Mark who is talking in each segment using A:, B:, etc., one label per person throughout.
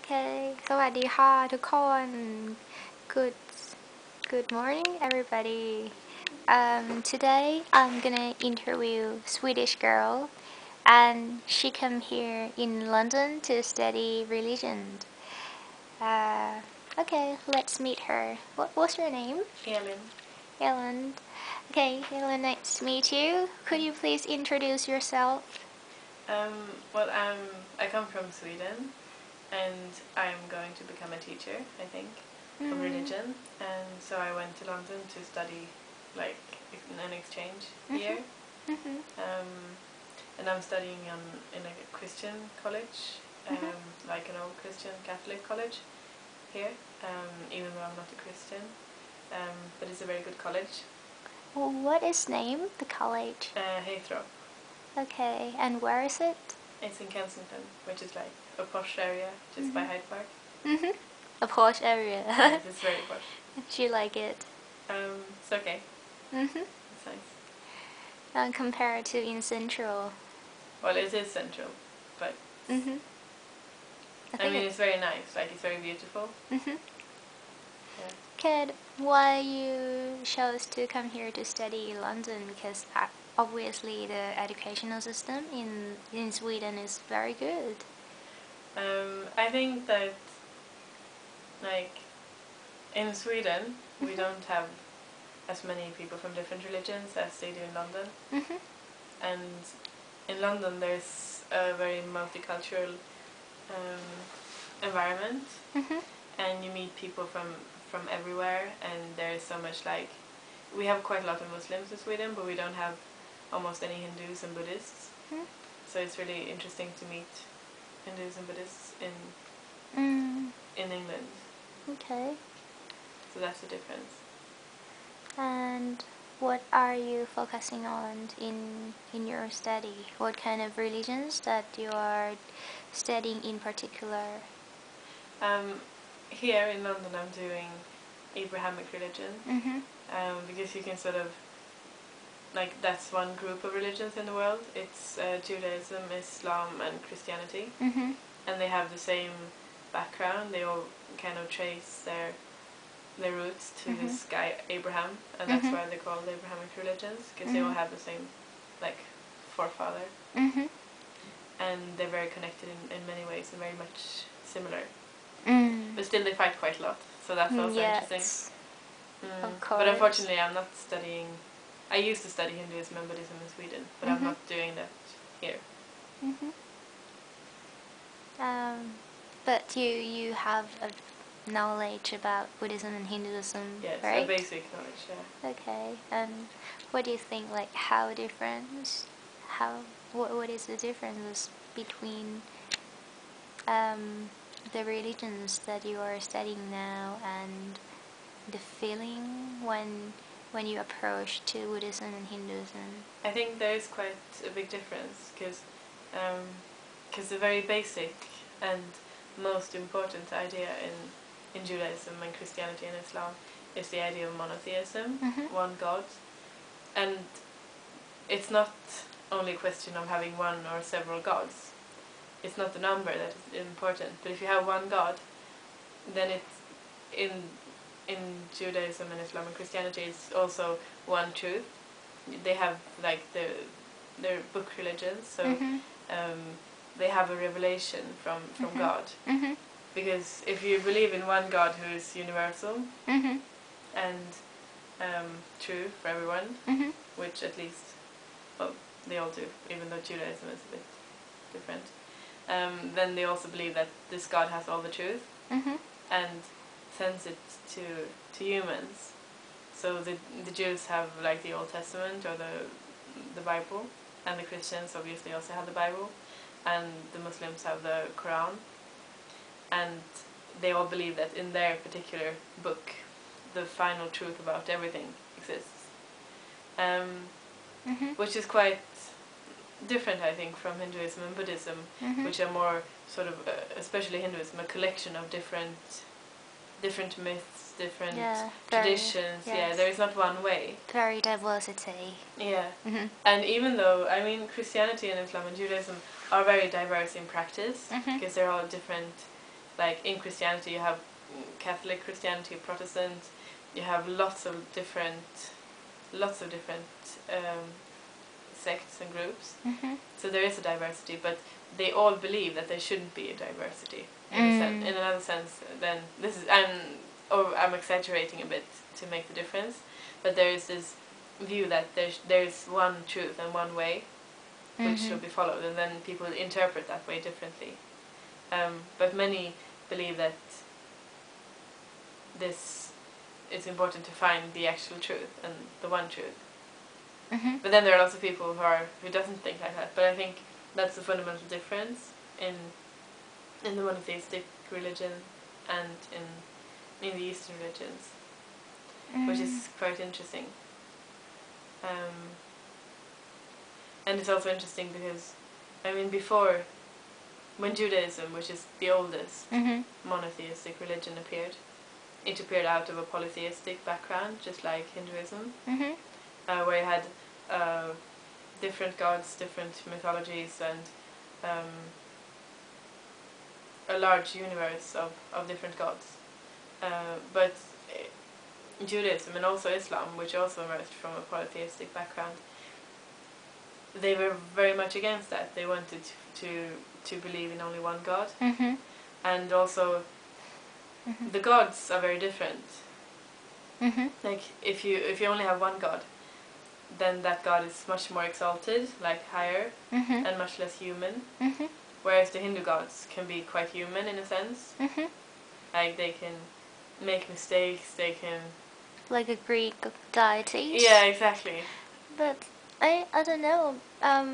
A: Okay สวัสดีค่ะทุกคน Good Good morning everybody. Today I'm gonna interview Swedish girl and she come here in London to study religion. Okay, let's meet her. What's your name?
B: Elin.
A: Ellen. Okay, Ellen, nice to meet you. Could you please introduce yourself?
B: Well, I come from Sweden, and I'm going to become a teacher, I think, of religion. And so I went to London to study, like, an exchange year. And I'm studying in a Christian college, like an old Christian Catholic college here, even though I'm not a Christian. But it's a very good college.
A: What is name the college?
B: Heathrow.
A: Okay, and where is it?
B: It's in Kensington, which is like a posh area just by Hyde Park.
A: A posh area.
B: Yes, it's very posh.
A: Do you like it?
B: It's okay. It's nice.
A: Compared to in Central.
B: Well, it is central, but I mean it's very nice. Like it's very beautiful. Yeah.
A: Kid, why you chose to come here to study in London? Because obviously the educational system in Sweden is very good.
B: I think that like in Sweden we don't have as many people from different religions as they do in London. And in London there's a very multicultural environment, and you meet people from everywhere, and there's so much like we have quite a lot of Muslims in Sweden, but we don't have almost any Hindus and Buddhists. So it's really interesting to meet Hindus and Buddhists in England.
A: Okay.
B: So that's the difference.
A: And what are you focusing on in your study? What kind of religions that you are studying in particular?
B: Here in London I'm doing Abrahamic religion, because you can sort of like that's one group of religions in the world. It's Judaism, Islam and Christianity, and they have the same background. They all kind of trace their roots to this guy Abraham, and that's why they're called Abrahamic religions, because they all have the same like forefather, and they're very connected in many ways and very much similar. But still they fight quite a lot, so that's also interesting.
A: Of course.
B: But unfortunately I'm not studying. I used to study Hinduism and Buddhism in Sweden, but I'm not doing that here.
A: But you have a knowledge about Buddhism and Hinduism,
B: Yes,
A: right?
B: a basic knowledge, yeah.
A: Okay, and what do you think, like how different, what is the difference between the religions that you are studying now and the feeling when you approach to Buddhism and Hinduism?
B: I think there is quite a big difference, because the very basic and most important idea in Judaism and Christianity and Islam is the idea of monotheism, one God. And it's not only a question of having one or several gods. It's not the number that is important, but if you have one God, then it's in Judaism and Islam and Christianity it's also one truth. They have like their book religions, so they have a revelation from God. Because if you believe in one God who is universal and true for everyone, which at least, well, they all do, even though Judaism is a bit different, then they also believe that this God has all the truth and sends it to humans. So the Jews have like the Old Testament or the Bible, and the Christians obviously also have the Bible, and the Muslims have the Quran, and they all believe that in their particular book the final truth about everything exists, which is quite different, I think, from Hinduism and Buddhism, which are more sort of, especially Hinduism, a collection of different myths, different traditions.
A: Yes.
B: Yeah, there is not one way.
A: Very diversity.
B: Yeah. And even though, I mean, Christianity and Islam and Judaism are very diverse in practice, because they're all different like in Christianity you have Catholic Christianity, Protestant, you have lots of different sects and groups. So there is a diversity, but they all believe that there shouldn't be a diversity in another sense. Then this is I'm exaggerating a bit to make the difference, but there is this view that there's one truth and one way which should be followed, and then people interpret that way differently. But many believe that it's important to find the actual truth and the one truth. But then there are lots of people who doesn't think like that. But I think that's the fundamental difference in the monotheistic religion and in the Eastern religions, which is quite interesting. And it's also interesting because, I mean, before, when Judaism, which is the oldest monotheistic religion, appeared, it appeared out of a polytheistic background, just like Hinduism, where you had different gods, different mythologies, and a large universe of different gods. But Judaism and also Islam, which also emerged from a polytheistic background, they were very much against that. They wanted to believe in only one God, and also the gods are very different. Like if you only have one God, then that God is much more exalted, like higher, and much less human. Whereas the Hindu gods can be quite human in a sense. Like they can make mistakes, they can...
A: Like a Greek deity.
B: Yeah, exactly.
A: But I don't know.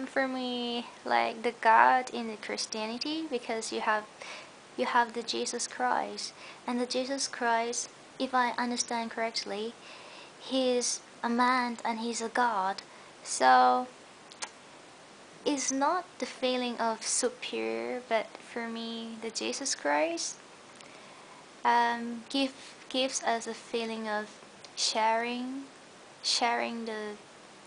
A: For me, like the God in the Christianity, because you have the Jesus Christ, and the Jesus Christ, if I understand correctly, he's a man and he's a God. So it's not the feeling of superior, but for me, the Jesus Christ gives us a feeling of sharing the,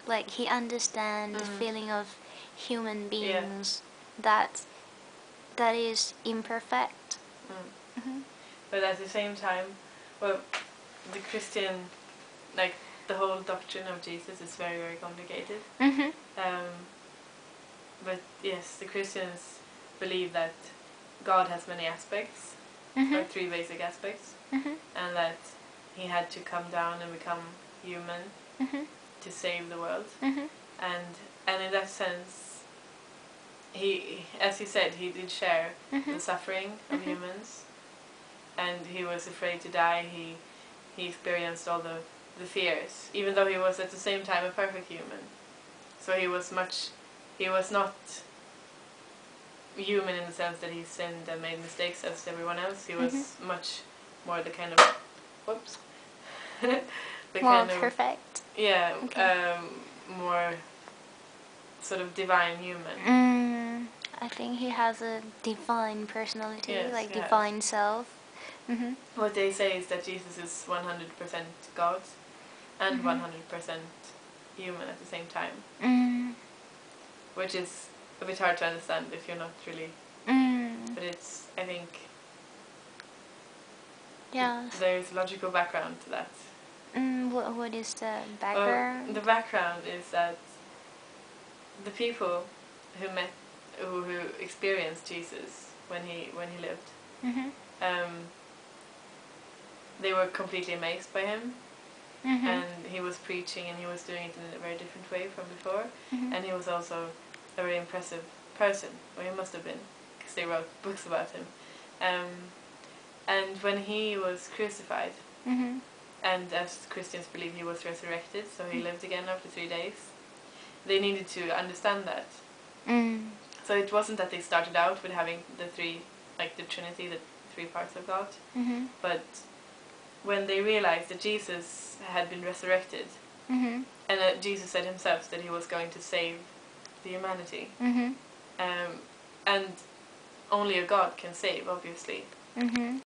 A: like he understands the feeling of human beings that is imperfect.
B: But at the same time, well, the Christian, like the whole doctrine of Jesus is very, very complicated. But yes, the Christians believe that God has many aspects, or three basic aspects, and that he had to come down and become human to save the world. And in that sense, he, as you said, he did share the suffering of humans, and he was afraid to die. He experienced all the fears, even though he was at the same time a perfect human. So he was not human in the sense that he sinned and made mistakes as everyone else. He was much more the kind of the
A: More
B: kind of
A: perfect.
B: Yeah,
A: Okay.
B: more sort of divine human.
A: I think he has a divine personality,
B: Yes,
A: like
B: he has.
A: divine self.
B: What they say is that Jesus is 100% God and 100% human at the same time, which is a bit hard to understand if you're not really. But it's, I think, there's logical background to that.
A: What is the background?
B: Well, the background is that the people who experienced Jesus when he lived, they were completely amazed by him, and he was preaching and he was doing it in a very different way from before, and he was also a very impressive person, or he must have been, because they wrote books about him. And when he was crucified, and as Christians believe he was resurrected, so he lived again after 3 days, they needed to understand that. So it wasn't that they started out with having the three, like the Trinity, the three parts of God, but when they realized that Jesus had been resurrected, and that Jesus said himself that he was going to save the humanity, and only a God can save, obviously.